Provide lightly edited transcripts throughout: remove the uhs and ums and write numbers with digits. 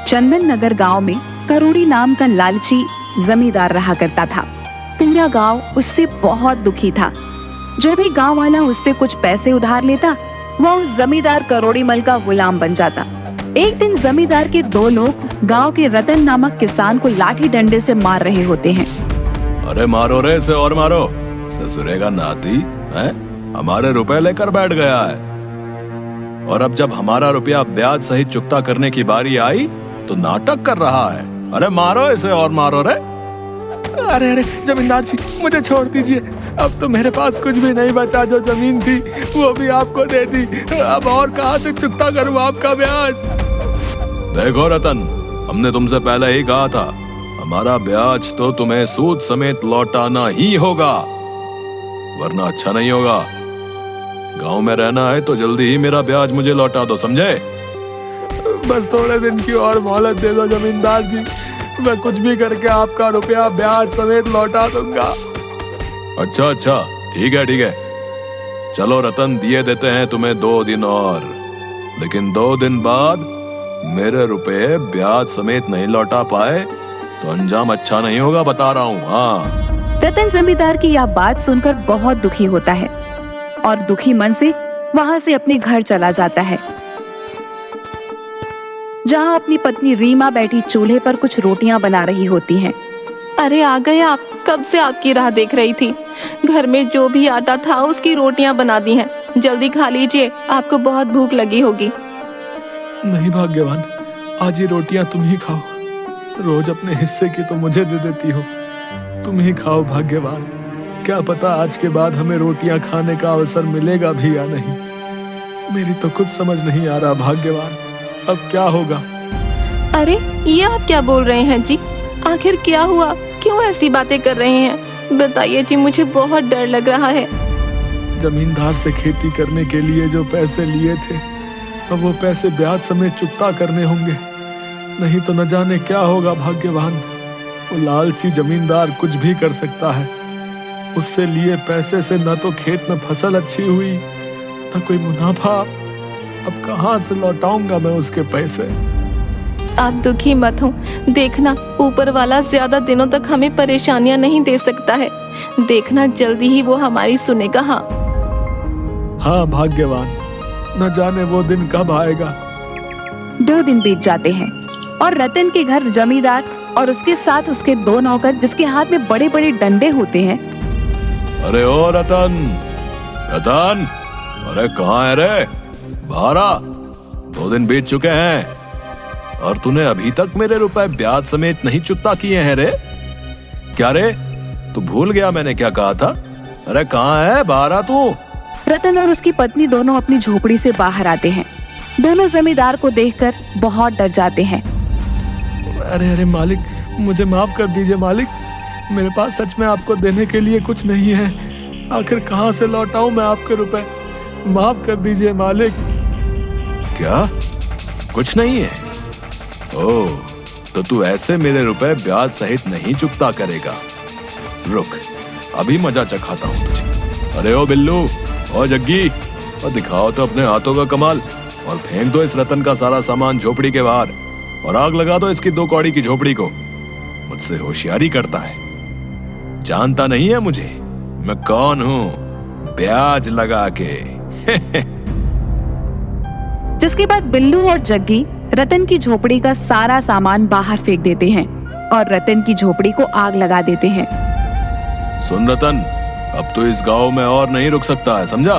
चंदन नगर गांव में करोड़ी नाम का लालची जमींदार रहा करता था। पूरा गांव उससे बहुत दुखी था। जब भी गांव वाला उससे कुछ पैसे उधार लेता, वह उस जमींदार करोड़ी मल का गुलाम बन जाता। एक दिन जमींदार के दो लोग गांव के रतन नामक किसान को लाठी डंडे से मार रहे होते हैं। अरे मारो रे इसे और मारो, ससुरे का नाती है, हमारे रुपए लेकर बैठ गया है और अब जब हमारा रुपया ब्याज सहित चुकता करने की बारी आई तो नाटक कर रहा है। अरे मारो इसे और मारो रे। अरे अरे जमींदार जी, मुझे छोड़ दीजिए। अब तो मेरे पास कुछ भी नहीं बचा। जो जमीन थी वो भी आपको दे दी। अब और कहाँ से चुकता करूँ आपका ब्याज? देखो रतन, हमने तुमसे पहले ही कहा था, हमारा ब्याज तो तुम्हें सूद समेत लौटाना ही होगा, वरना अच्छा नहीं होगा। गांव में रहना है तो जल्दी ही मेरा ब्याज मुझे लौटा दो, समझे? बस थोड़े दिन की और मोहलत दे दो जमींदार जी, मैं कुछ भी करके आपका रुपया ब्याज समेत लौटा दूंगा। अच्छा अच्छा, ठीक है, चलो रतन, दिए देते हैं तुम्हें 2 दिन और, लेकिन 2 दिन बाद मेरे रुपए ब्याज समेत नहीं लौटा पाए तो अंजाम अच्छा नहीं होगा, बता रहा हूँ। हाँ। रतन जमींदार की यह बात सुनकर बहुत दुखी होता है और दुखी मन से वहाँ से अपने घर चला जाता है, जहाँ अपनी पत्नी रीमा बैठी चूल्हे पर कुछ रोटियां बना रही होती हैं। अरे आ गए आप, कब से आपकी राह देख रही थी। घर में जो भी आटा था उसकी रोटियां बना दी हैं, जल्दी खा लीजिए, आपको बहुत भूख लगी होगी। नहीं भाग्यवान, आज ये रोटियां तुम ही खाओ। रोज अपने हिस्से की तो मुझे दे देती हो, तुम ही खाओ भाग्यवान। क्या पता आज के बाद हमें रोटियां खाने का अवसर मिलेगा भी या नहीं। मेरी तो कुछ समझ नहीं आ रहा भाग्यवान, अब क्या होगा? अरे ये आप क्या बोल रहे हैं जी? आखिर क्या हुआ, क्यों ऐसी बातें कर रहे हैं? बताइए जी, मुझे बहुत डर लग रहा है। जमींदार से खेती करने के लिए जो पैसे लिए थे, अब वो पैसे ब्याज समेत चुकता करने होंगे, नहीं तो न जाने क्या होगा भाग्यवान। वो लालची जमींदार कुछ भी कर सकता है। उससे लिए पैसे से न तो खेत में फसल अच्छी हुई, न कोई मुनाफा। अब कहाँ से लौटाऊंगा मैं उसके पैसे? आप दुखी मत हो, देखना ऊपर वाला ज्यादा दिनों तक हमें परेशानियां नहीं दे सकता है। देखना जल्दी ही वो हमारी सुनेगा। हाँ भाग्यवान, न जाने वो दिन कब आएगा। 2 दिन बीत जाते हैं और रतन के घर जमींदार और उसके साथ उसके 2 नौकर, जिसके हाथ में बड़े बड़े डंडे होते हैं। अरे ओ रतन, रतन, अरे कहाँ है रे? बाहर आ, 2 दिन बीत चुके हैं और तूने अभी तक मेरे रुपए ब्याज समेत नहीं चुकता किए हैं रे। क्या रे, तू भूल गया मैंने क्या कहा था? अरे कहाँ है, बाहर आ तू। रतन और उसकी पत्नी दोनों अपनी झोपड़ी से बाहर आते हैं। दोनों जमींदार को देखकर बहुत डर जाते हैं। अरे अरे मालिक, मुझे माफ कर दीजिए मालिक, मेरे पास सच में आपको देने के लिए कुछ नहीं है। आखिर कहाँ से लौटाऊं मैं आपके रुपए? माफ कर दीजिए मालिक। क्या कुछ नहीं है? ओह, तो तू ऐसे मेरे रुपए ब्याज सहित नहीं चुकता करेगा। रुक, अभी मजा चखाता हूँ तुझे। अरे ओ बिल्लू, ओ जग्गी, और दिखाओ तो अपने हाथों का कमाल और फेंक दो इस रतन का सारा सामान झोपड़ी के बाहर और आग लगा दो इसकी 2 कौड़ी की झोपड़ी को। मुझसे होशियारी करता है, जानता नहीं है मुझे मैं कौन हूँ, ब्याज लगा के। जिसके बाद बिल्लू और जग्गी रतन की झोपड़ी का सारा सामान बाहर फेंक देते हैं और रतन की झोपड़ी को आग लगा देते हैं। सुन रतन, अब तो इस गांव में और नहीं रुक सकता है, समझा?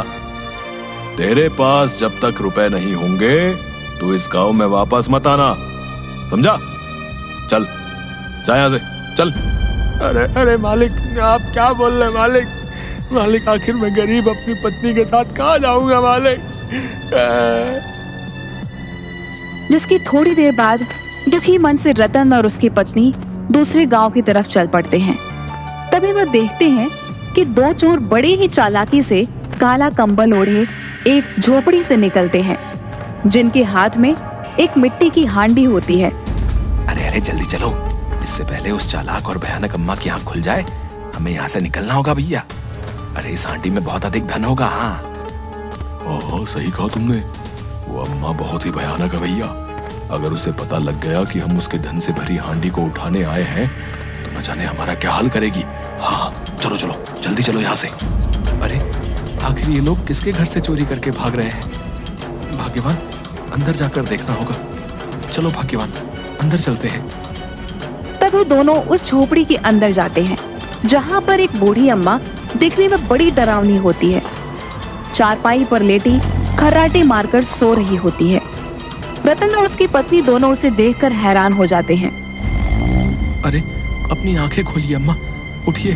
तेरे पास जब तक रुपए नहीं होंगे तो इस गांव में वापस मत आना, समझा? चल, जा यहाँ से, चल। अरे अरे मालिक, आप क्या बोल रहे मालिक? मालिक, आखिर मैं गरीब अपनी पत्नी के साथ कहाँ जाऊंगा मालिक? जिसकी थोड़ी देर बाद दुखी मन से रतन और उसकी पत्नी दूसरे गांव की तरफ चल पड़ते हैं। तभी वह देखते हैं कि 2 चोर बड़े ही चालाकी से काला कंबल ओढ़े एक झोपड़ी से निकलते हैं, जिनके हाथ में एक मिट्टी की हांडी होती है। अरे अरे जल्दी चलो, इससे पहले उस चालाक और भयानक अम्मा की आंख खुल जाए। हमें यहाँ से निकलना होगा भैया। अरे इस हांडी में बहुत अधिक धन होगा। हाँ ओह, सही कहा तुमने, वो अम्मा बहुत ही भयानक है भैया। अगर उसे पता लग गया कि हम उसके धन से भरी हांडी को उठाने आए हैं तो न जाने हमारा क्या हाल करेगी। हाँ चलो चलो जल्दी चलो यहाँ से। अरे आखिर ये लोग किसके घर से चोरी करके भाग रहे हैं? भाग्यवान, अंदर जाकर देखना होगा। चलो भाग्यवान, अंदर चलते हैं। तब वो दोनों उस झोपड़ी के अंदर जाते हैं जहाँ पर एक बूढ़ी अम्मा दिखने में बड़ी डरावनी होती है, चारपाई पर लेटी खर्राटे मारकर सो रही होती है। रतन और उसकी पत्नी दोनों उसे देखकर हैरान हो जाते हैं। अरे अपनी आंखें खोलिए अम्मा, उठिए।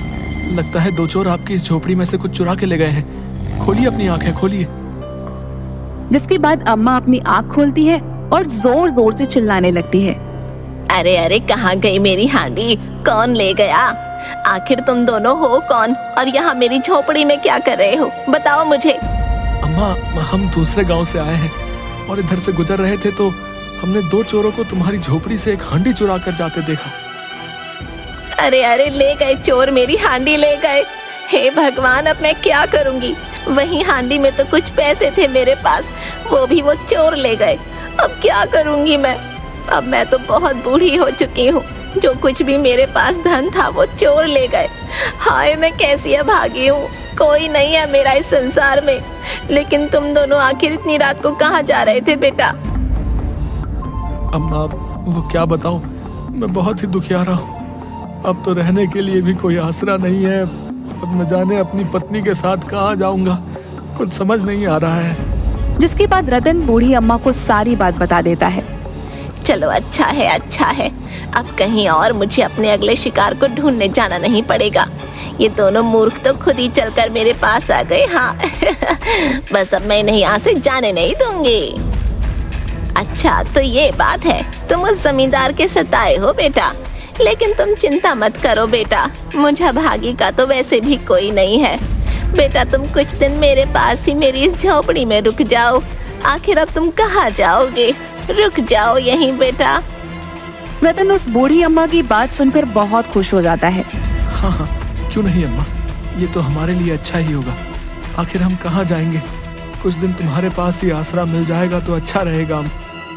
लगता है दो चोर आपकी इस झोपड़ी में से कुछ चुरा के ले गए हैं। खोलिए अपनी आंखें, खोलिए। जिसके बाद अम्मा अपनी आँख खोलती है और जोर जोर से चिल्लाने लगती है। अरे अरे, कहाँ गई मेरी हांडी? कौन ले गया? आखिर तुम दोनों हो कौन और यहाँ मेरी झोपड़ी में क्या कर रहे हो? बताओ मुझे। अम्मा, हम दूसरे गांव से आए हैं और इधर से गुजर रहे थे तो हमने दो चोरों को तुम्हारी झोपड़ी से एक हांडी चुरा कर जाते देखा। अरे अरे, ले गए चोर, मेरी हांडी ले गए। हे भगवान, अब मैं क्या करूंगी? वही हांडी में तो कुछ पैसे थे मेरे पास, वो भी वो चोर ले गए। अब क्या करूंगी मैं? अब मैं तो बहुत बूढ़ी हो चुकी हूँ। जो कुछ भी मेरे पास धन था वो चोर ले गए। हाय, मैं कैसी अभागी हूँ। कोई नहीं है मेरा इस संसार में। लेकिन तुम दोनों आखिर इतनी रात को कहाँ जा रहे थे बेटा? अम्मा, वो क्या बताऊं, मैं बहुत ही दुखियारा हूँ। अब तो रहने के लिए भी कोई आसरा नहीं है। अब न जाने अपनी पत्नी के साथ कहाँ जाऊंगा, कुछ समझ नहीं आ रहा है। जिसके बाद रतन बूढ़ी अम्मा को सारी बात बता देता है। चलो अच्छा है, अच्छा है। अब कहीं और मुझे अपने अगले शिकार को ढूंढने जाना नहीं पड़ेगा। ये दोनों मूर्ख तो खुद ही चलकर मेरे पास आ गए। हाँ बस अब मैं इन्हें यहाँ से जाने नहीं दूंगी। अच्छा तो ये बात है, तुम उस जमींदार के सताए हो बेटा। लेकिन तुम चिंता मत करो बेटा, मुझे भागी का तो वैसे भी कोई नहीं है। बेटा तुम कुछ दिन मेरे पास ही मेरी इस झोपड़ी में रुक जाओ। आखिर अब तुम कहाँ जाओगे? रुक जाओ यहीं बेटा। रतन उस बूढ़ी अम्मा की बात सुनकर बहुत खुश हो जाता है। हाँ हाँ, क्यों नहीं अम्मा, ये तो हमारे लिए अच्छा ही होगा। आखिर हम कहाँ जाएंगे? कुछ दिन तुम्हारे पास ही आसरा मिल जाएगा तो अच्छा रहेगा।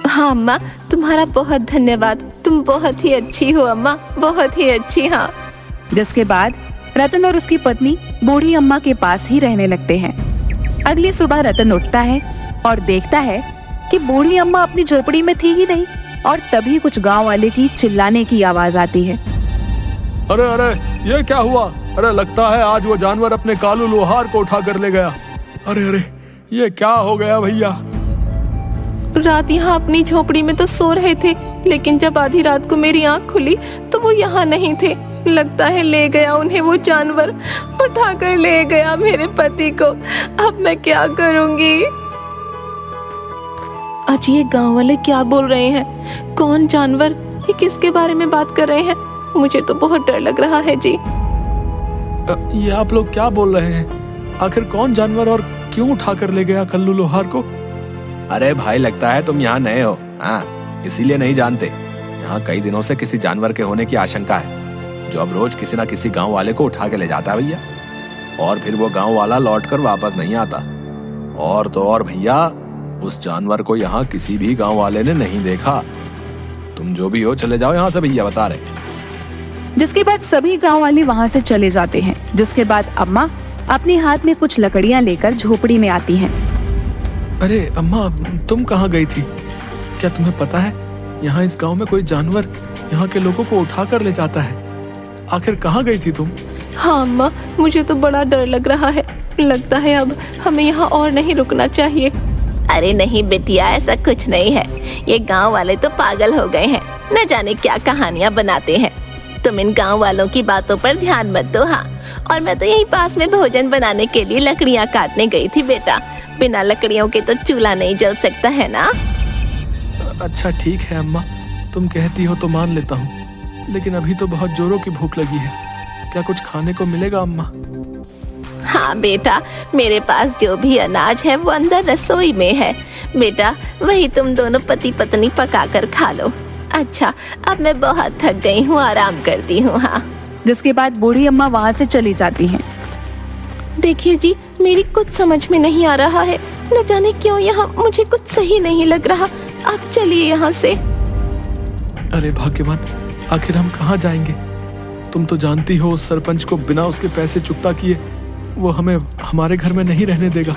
हाँ अम्मा, तुम्हारा बहुत धन्यवाद। तुम बहुत ही अच्छी हो अम्मा, बहुत ही अच्छी। हाँ। जिसके बाद रतन और उसकी पत्नी बूढ़ी अम्मा के पास ही रहने लगते हैं। अगली सुबह रतन उठता है और देखता है कि बूढ़ी अम्मा अपनी झोपड़ी में थी ही नहीं और तभी कुछ गांव वाले की चिल्लाने की आवाज आती है। अरे अरे, ये क्या हुआ? अरे लगता है आज वो जानवर अपने कालू लोहार को उठा कर ले गया। अरे अरे, ये क्या हो गया भैया? रात यहाँ अपनी झोपड़ी में तो सो रहे थे, लेकिन जब आधी रात को मेरी आँख खुली तो वो यहाँ नहीं थे। लगता है ले गया उन्हें वो जानवर, उठाकर ले गया मेरे पति को। अब मैं क्या करूँगी? आज ये गांव वाले क्या बोल रहे हैं? कौन जानवर? ये किसके बारे में बात कर रहे हैं? मुझे तो बहुत डर लग रहा है जी। ये आप लोग क्या बोल रहे हैं? आखिर कौन जानवर और क्यों उठा कर ले गया कल्लू लोहार को? अरे भाई, लगता है तुम यहाँ नए हो, हाँ इसीलिए नहीं जानते। यहाँ कई दिनों से किसी जानवर के होने की आशंका है, जो अब रोज किसी न किसी गांव वाले को उठा के ले जाता है भैया। और फिर वो गांव वाला लौटकर वापस नहीं आता। और तो और भैया, उस जानवर को यहाँ किसी भी गांव वाले ने नहीं देखा। तुम जो भी हो चले जाओ यहाँ से भैया, बता रहे। जिसके बाद सभी गांव वाले वहां से चले जाते हैं। जिसके बाद अम्मा अपने हाथ में कुछ लकड़ियां लेकर झोपड़ी में आती हैं। अरे अम्मा, तुम कहाँ गई थी? क्या तुम्हें पता है यहाँ इस गांव में कोई जानवर यहाँ के लोगों को उठा कर ले जाता है? आखिर कहाँ गई थी तुम? हाँ अम्मा, मुझे तो बड़ा डर लग रहा है। लगता है अब हमें यहाँ और नहीं रुकना चाहिए। अरे नहीं बेटिया, ऐसा कुछ नहीं है। ये गांव वाले तो पागल हो गए हैं, न जाने क्या कहानियाँ बनाते हैं। तुम इन गांव वालों की बातों पर ध्यान मत दो। हाँ, और मैं तो यहीं पास में भोजन बनाने के लिए लकड़ियाँ काटने गई थी बेटा। बिना लकड़ियों के तो चूल्हा नहीं जल सकता है ना। अच्छा ठीक है अम्मा, तुम कहती हो तो मान लेता हूँ, लेकिन अभी तो बहुत जोरों की भूख लगी है। क्या कुछ खाने को मिलेगा अम्मा? हाँ बेटा, मेरे पास जो भी अनाज है वो अंदर रसोई में है बेटा। वही तुम दोनों पति पत्नी पका कर खा लो। अच्छा, अब मैं बहुत थक गई हूँ, आराम करती हूँ। हाँ। जिसके बाद बूढ़ी अम्मा वहाँ से चली जाती हैं। देखिए जी, मेरी कुछ समझ में नहीं आ रहा है। न जाने क्यों यहाँ मुझे कुछ सही नहीं लग रहा। आप चलिए यहाँ से। अरे भाग्यवान, आखिर हम कहाँ जाएंगे? तुम तो जानती हो उस सरपंच को बिना उसके पैसे चुकता किए वो हमें हमारे घर में नहीं रहने देगा।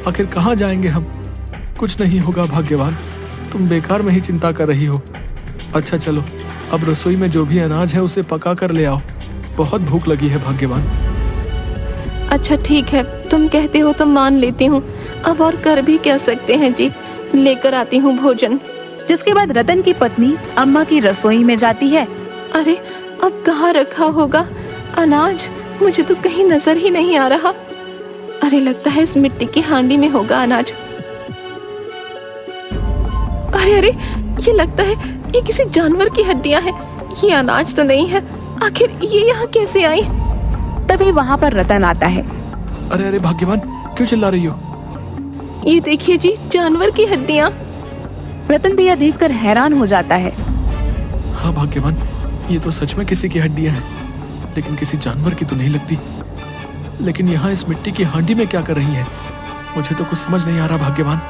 आखिर कहाँ जाएंगे हम? कुछ नहीं होगा भाग्यवान, तुम बेकार में ही चिंता कर रही हो। अच्छा चलो, अब रसोई में जो भी अनाज है उसे पका कर ले आओ, बहुत भूख लगी है भाग्यवान। अच्छा ठीक है, तुम कहते हो तो मान लेती हूँ। अब और कर भी क्या सकते हैं जी, लेकर आती हूँ भोजन। जिसके बाद रतन की पत्नी अम्मा की रसोई में जाती है। अरे अब कहाँ रखा होगा अनाज? मुझे तो कहीं नजर ही नहीं आ रहा। अरे लगता है इस मिट्टी की हांडी में होगा अनाज। अरे अरे, ये लगता है ये किसी जानवर की हड्डियां हैं। ये अनाज तो नहीं है, आखिर ये यहाँ कैसे आई? तभी वहाँ पर रतन आता है। अरे अरे भाग्यवान, क्यों चिल्ला रही हो? ये देखिए जी, जानवर की हड्डियां। रतन भी यह देखकर हैरान हो जाता है। हाँ भाग्यवान, ये तो सच में किसी की हड्डियां हैं, लेकिन किसी जानवर की तो नहीं लगती। लेकिन यहाँ इस मिट्टी की हांडी में क्या कर रही है? मुझे तो कुछ समझ नहीं आ रहा भाग्यवान।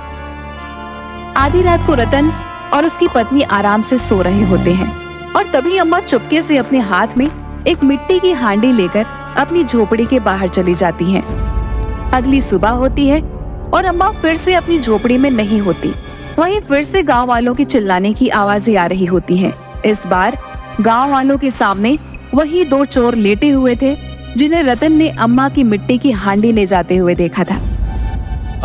आधी रात को रतन और उसकी पत्नी आराम से सो रहे होते हैं और तभी अम्मा चुपके से अपने हाथ में एक मिट्टी की हांडी लेकर अपनी झोपड़ी के बाहर चली जाती हैं। अगली सुबह होती है और अम्मा फिर से अपनी झोपड़ी में नहीं होती। वहीं फिर से गांव वालों की चिल्लाने की आवाजें आ रही होती हैं। इस बार गांव वालों के सामने वही दो चोर लेटे हुए थे जिन्हें रतन ने अम्मा की मिट्टी की हांडी ले जाते हुए देखा था।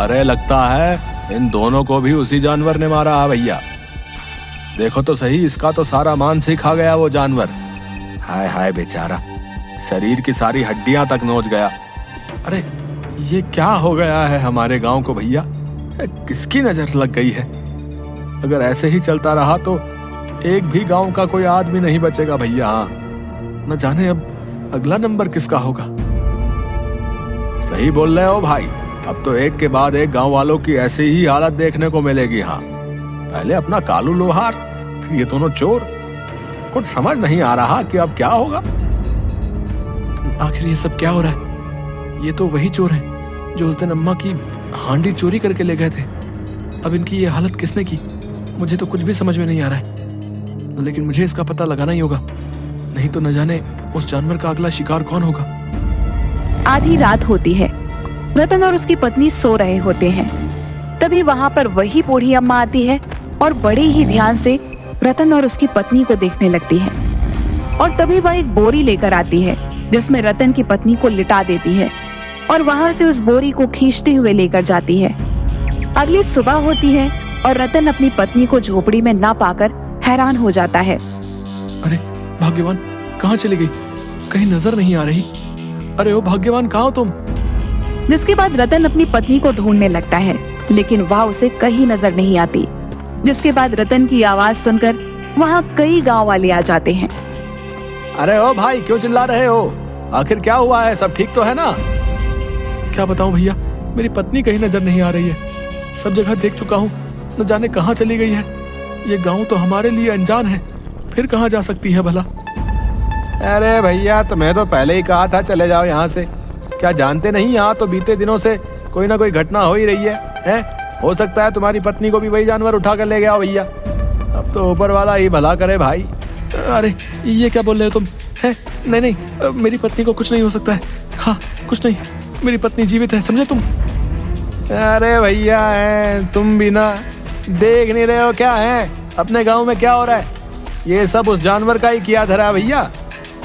अरे लगता है इन दोनों को भी उसी जानवर ने मारा है भैया। देखो तो सही, इसका तो सारा मांस ही खा गया वो जानवर। हाय हाय बेचारा, शरीर की सारी हड्डियां तक नोच गया। अरे ये क्या हो गया है हमारे गांव को भैया? किसकी नजर लग गई है? अगर ऐसे ही चलता रहा तो एक भी गांव का कोई आदमी नहीं बचेगा भैया। न जाने अब अगला नंबर किसका होगा। सही बोल रहे हो भाई, अब तो एक के बाद एक गांव वालों की ऐसी ही हालत देखने को मिलेगी। हाँ, पहले अपना कालू लोहार, फिर ये दोनों चोर। कुछ समझ नहीं आ रहा कि अब क्या होगा। आखिर ये सब क्या हो रहा है? ये तो वही चोर हैं जो उस दिन अम्मा की हांडी चोरी करके ले गए थे। अब इनकी ये हालत किसने की? मुझे तो कुछ भी समझ में नहीं आ रहा है, लेकिन मुझे इसका पता लगाना ही होगा, नहीं तो न जाने उस जानवर का अगला शिकार कौन होगा। आधी रात होती है, रतन और उसकी पत्नी सो रहे होते हैं। तभी वहाँ पर वही बूढ़ी अम्मा आती है और बड़े ही ध्यान से रतन और उसकी पत्नी को देखने लगती है। और तभी वह एक बोरी लेकर आती है जिसमें रतन की पत्नी को लिटा देती है और वहाँ से उस बोरी को खींचते हुए लेकर जाती है। अगली सुबह होती है और रतन अपनी पत्नी को झोपड़ी में ना पाकर हैरान हो जाता है। अरे भाग्यवान, कहाँ चली गई? कहीं नजर नहीं आ रही। अरे ओ भाग्यवान, कहाँ हो तुम? जिसके बाद रतन अपनी पत्नी को ढूंढने लगता है, लेकिन वह उसे कहीं नजर नहीं आती। जिसके बाद रतन की आवाज सुनकर वहाँ कई गांव वाले आ जाते हैं। अरे ओ भाई, क्यों चिल्ला रहे हो? आखिर क्या हुआ है? सब ठीक तो है ना? क्या बताऊं भैया, मेरी पत्नी कहीं नजर नहीं आ रही है। सब जगह देख चुका हूँ, न जाने कहाँ चली गई है। ये गांव तो हमारे लिए अनजान है, फिर कहाँ जा सकती है भला? अरे भैया, तुम्हें तो पहले ही कहा था चले जाओ यहाँ से। क्या जानते नहीं, यहाँ तो बीते दिनों से कोई ना कोई घटना हो ही रही है? हो सकता है तुम्हारी पत्नी को भी वही जानवर उठा कर ले गया हो भैया। अब तो ऊपर वाला ही भला करे भाई। अरे ये क्या बोल रहे हो तुम? है नहीं नहीं, मेरी पत्नी को कुछ नहीं हो सकता है। हाँ, कुछ नहीं, मेरी पत्नी जीवित है, समझे तुम? अरे भैया, तुम भी ना देख नहीं रहे हो क्या है अपने गांव में क्या हो रहा है? ये सब उस जानवर का ही किया धरा भैया।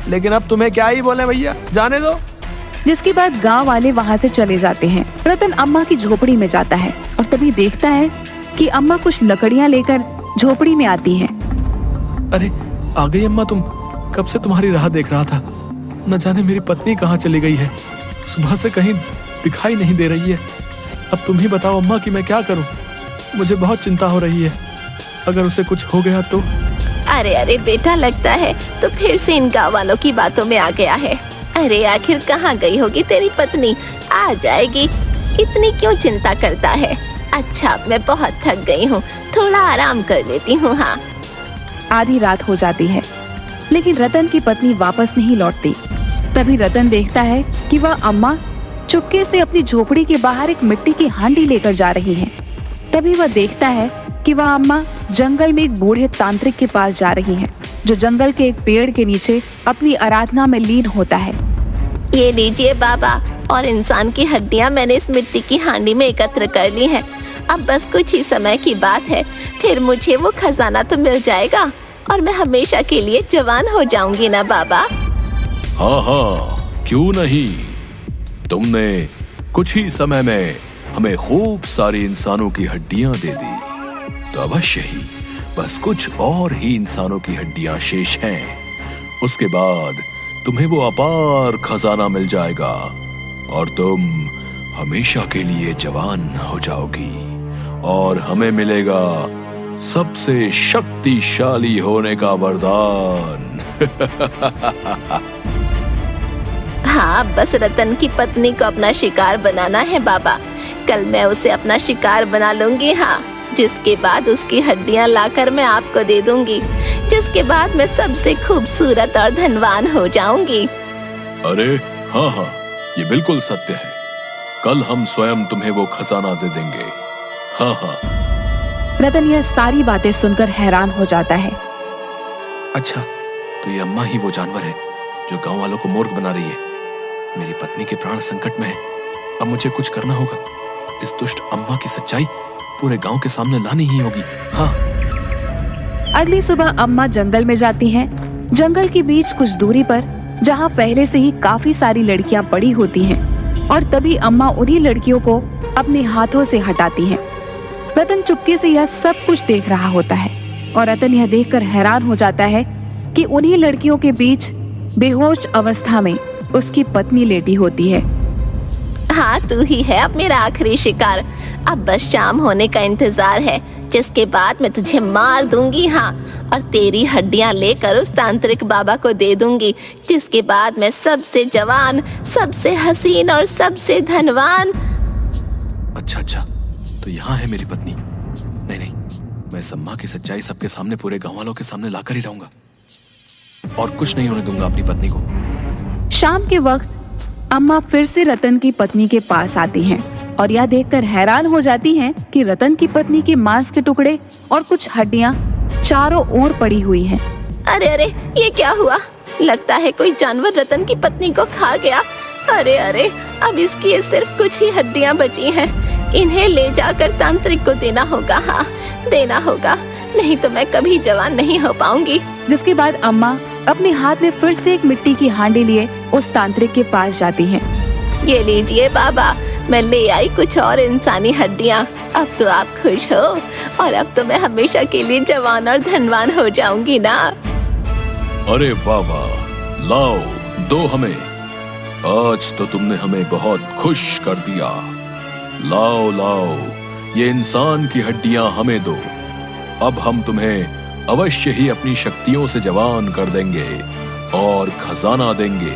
लेकिन अब तुम्हें क्या ही बोले भैया, जाने दो। जिसके बाद गांव वाले वहाँ से चले जाते हैं। रतन अम्मा की झोपड़ी में जाता है और तभी देखता है कि अम्मा कुछ लकड़ियाँ लेकर झोपड़ी में आती हैं। अरे आ गई अम्मा, तुम? कब से तुम्हारी राह देख रहा था। न जाने मेरी पत्नी कहाँ चली गई है, सुबह से कहीं दिखाई नहीं दे रही है। अब तुम ही बताओ अम्मा कि मैं क्या करूं? मुझे बहुत चिंता हो रही है, अगर उसे कुछ हो गया तो। अरे अरे बेटा, लगता है तो फिर से इन गाँव वालों की बातों में आ गया है। अरे आखिर कहाँ गई होगी तेरी पत्नी? आ जाएगी, इतनी क्यों चिंता करता है? अच्छा, मैं बहुत थक गई हूँ, थोड़ा आराम कर लेती हूँ। हाँ। आधी रात हो जाती है, लेकिन रतन की पत्नी वापस नहीं लौटती। तभी रतन देखता है कि वह अम्मा चुपके से अपनी झोपड़ी के बाहर एक मिट्टी की हांडी लेकर जा रही हैं। तभी वह देखता है कि वह अम्मा जंगल में एक बूढ़े तांत्रिक के पास जा रही हैं, जो जंगल के एक पेड़ के नीचे अपनी आराधना में लीन होता है। ये लीजिए बाबा, और इंसान की हड्डियां मैंने इस मिट्टी की हांडी में एकत्र कर ली हैं। अब बस कुछ ही समय की बात है, फिर मुझे वो खजाना तो मिल जाएगा और मैं हमेशा के लिए जवान हो जाऊंगी ना बाबा। हाँ हाँ, क्यों नहीं। तुमने कुछ ही समय में हमें खूब सारी इंसानों की हड्डियां दे दी, तो अवश्य ही बस कुछ और ही इंसानों की हड्डियां शेष हैं। उसके बाद तुम्हें वो अपार खजाना मिल जाएगा और तुम हमेशा के लिए जवान हो जाओगी और हमें मिलेगा सबसे शक्तिशाली होने का वरदान। हाँ, बस रतन की पत्नी को अपना शिकार बनाना है बाबा। कल मैं उसे अपना शिकार बना लूंगी। हाँ, जिसके बाद उसकी हड्डियां लाकर मैं आपको दे दूंगी, जिसके बाद मैं सबसे खूबसूरत और धनवान हो जाऊंगी। अरे हाँ हाँ, ये बिल्कुल सत्य है। कल हम स्वयं तुम्हें वो खजाना दे देंगे। हाँ हाँ। रतन यह सारी बातें सुनकर हैरान हो जाता है। अच्छा, तो ये अम्मा ही वो जानवर है जो गांव वालों को मूर्ख बना रही है। मेरी पत्नी के प्राण संकट में है, अब मुझे कुछ करना होगा। इस दुष्ट अम्मा की सच्चाई पूरे गांव के सामने लानी ही होगी। हाँ। अगली सुबह अम्मा जंगल में जाती हैं। जंगल के बीच कुछ दूरी पर, जहाँ पहले से ही काफी सारी लड़कियां पड़ी होती हैं, और तभी अम्मा उन्हीं लड़कियों को अपने हाथों से हटाती हैं। रतन चुपके से यह सब कुछ देख रहा होता है और रतन यह देखकर हैरान हो जाता है कि उन्हीं लड़कियों के बीच बेहोश अवस्था में उसकी पत्नी लेटी होती है। हाँ, तू ही है अब मेरा आखिरी शिकार। अब बस शाम होने का इंतजार है, जिसके बाद मैं तुझे मार दूंगी। हाँ, और तेरी हड्डियां लेकर उस तांत्रिक बाबा को दे दूंगी, जिसके बाद मैं सबसे जवान, सबसे हसीन और सबसे धनवान। अच्छा, तो यहाँ है मेरी पत्नी। नहीं, मैं इस अम्मा की सच्चाई सबके सामने, पूरे गांव वालों के सामने लाकर ही रहूंगा और कुछ नहीं होने दूंगा अपनी पत्नी को। शाम के वक्त अम्मा फिर से रतन की पत्नी के पास आती हैं और यह देखकर हैरान हो जाती हैं कि रतन की पत्नी के मांस के टुकड़े और कुछ हड्डियां चारों ओर पड़ी हुई हैं। अरे, ये क्या हुआ? लगता है कोई जानवर रतन की पत्नी को खा गया। अरे, अब इसकी ये सिर्फ कुछ ही हड्डियां बची हैं। इन्हें ले जाकर तांत्रिक को देना होगा। हाँ, देना होगा, नहीं तो मैं कभी जवान नहीं हो पाऊंगी। जिसके बाद अम्मा अपने हाथ में फिर से एक मिट्टी की हांडी लिए उस तांत्रिक के पास जाती हैं। ये लीजिए बाबा, मैं ले आई कुछ और इंसानी हड्डियाँ। अब तो आप खुश हो और अब तो मैं हमेशा के लिए जवान और धनवान हो जाऊंगी ना। अरे वाह वाह, लाओ दो हमें। आज तो तुमने हमें बहुत खुश कर दिया। लाओ, ये इंसान की हड्डियां हमें दो। अब हम तुम्हें अवश्य ही अपनी शक्तियों से जवान कर देंगे और खजाना देंगे,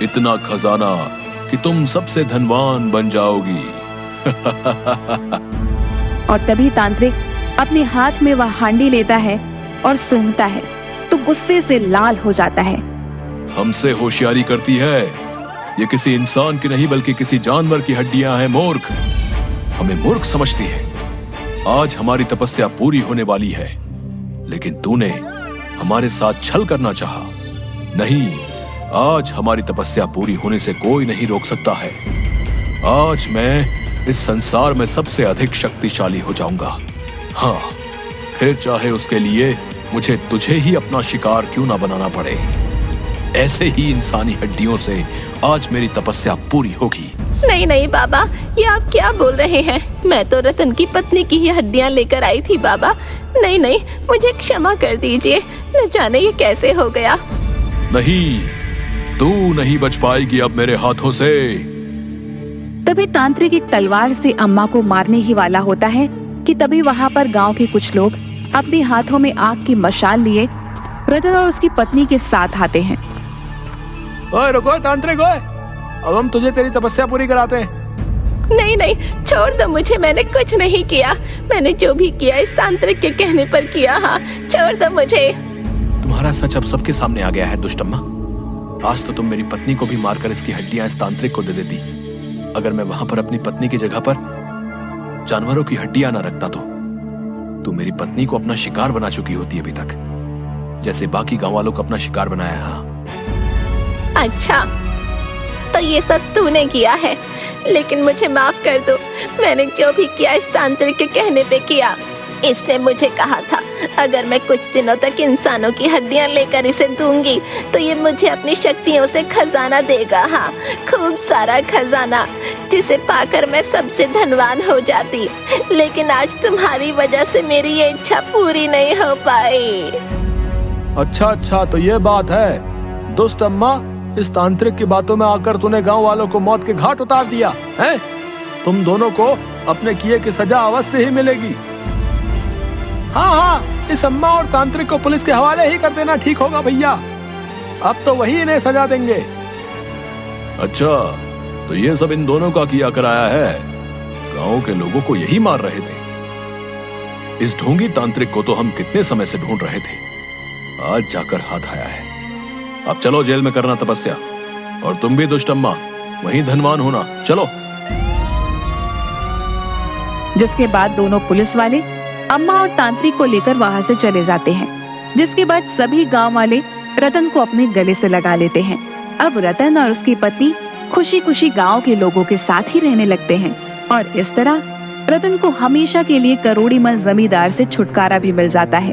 इतना खजाना कि तुम सबसे धनवान बन जाओगी। और तभी तांत्रिक अपने हाथ में वह हांडी लेता है और सूंघता है तो गुस्से से लाल हो जाता है। हमसे होशियारी करती है, ये किसी इंसान की नहीं बल्कि किसी जानवर की हड्डियां हैं। मूर्ख, हमें मूर्ख समझती है। आज हमारी तपस्या पूरी होने वाली है, लेकिन तूने हमारे साथ छल करना चाहा। नहीं, आज हमारी तपस्या पूरी होने से कोई नहीं रोक सकता है। आज मैं इस संसार में सबसे अधिक शक्तिशाली हो जाऊंगा। हाँ, फिर चाहे उसके लिए मुझे तुझे ही अपना शिकार क्यों ना बनाना पड़े। ऐसे ही इंसानी हड्डियों से आज मेरी तपस्या पूरी होगी। नहीं बाबा, ये आप क्या बोल रहे हैं? मैं तो रतन की पत्नी की ही हड्डियां लेकर आई थी बाबा। नहीं, मुझे क्षमा कर दीजिए, न जाने ये कैसे हो गया। नहीं, तू नहीं बच पाएगी अब मेरे हाथों से। तभी तांत्रिक एक तलवार से अम्मा को मारने ही वाला होता है कि तभी वहाँ पर गांव के कुछ लोग अपने हाथों में आग की मशाल लिए रतन और उसकी पत्नी के साथ आते हैं। ओए रुको तांत्रिक, ओए, अब हम तुझे तेरी तपस्या पूरी कराते हैं। नहीं, छोड़ दो मुझे, मैंने कुछ नहीं किया। मैंने जो भी किया इस तांत्रिक के कहने पर किया। हाँ, छोड़ दो मुझे। तुम्हारा सच अब सबके सामने आ गया है दुष्ट अम्मा। आज तो तुम मेरी पत्नी को भी मारकर इसकी हड्डियां इस तांत्रिक को दे देती, अगर मैं वहां पर अपनी पत्नी की जगह पर जानवरों की हड्डियां ना रखता तो मेरी पत्नी को अपना शिकार बना चुकी होती अभी तक, जैसे बाकी गांव वालों को अपना शिकार बनाया। हाँ। अच्छा, तो ये सब तूने किया है, लेकिन मुझे माफ कर दो। मैंने जो भी किया इस तांत्रिक के कहने पे किया। इसने मुझे कहा था अगर मैं कुछ दिनों तक इंसानों की हड्डियां लेकर इसे दूंगी तो ये मुझे अपनी शक्तियों से खजाना देगा। हाँ, खूब सारा खजाना, जिसे पाकर मैं सबसे धनवान हो जाती। लेकिन आज तुम्हारी वजह से मेरी ये इच्छा पूरी नहीं हो पाई। अच्छा, तो ये बात है। दुष्ट अम्मा, इस तांत्रिक की बातों में आकर तूने गांव वालों को मौत के घाट उतार दिया है। तुम दोनों को अपने किए की सजा अवश्य ही मिलेगी। हाँ, इस अम्मा और तांत्रिक को पुलिस के हवाले ही कर देना ठीक होगा भैया। अब तो वही इन्हें सजा देंगे। अच्छा, तो ये सब इन दोनों का किया कराया है। गांव के लोगों को यही मार रहे थे। इस ढोंगी तांत्रिक को तो हम कितने समय से ढूंढ रहे थे, आज जाकर हाथ आया है। अब चलो जेल में करना तपस्या, और तुम भी दुष्ट अम्मा वहीं धनवान होना। चलो। जिसके बाद दोनों पुलिस वाले अम्मा और तांत्रिक को लेकर वहां से चले जाते हैं। जिसके बाद सभी गांव वाले रतन को अपने गले से लगा लेते हैं। अब रतन और उसकी पत्नी खुशी खुशी गांव के लोगों के साथ ही रहने लगते हैं, और इस तरह रतन को हमेशा के लिए करोड़ीमल जमींदार से छुटकारा भी मिल जाता है।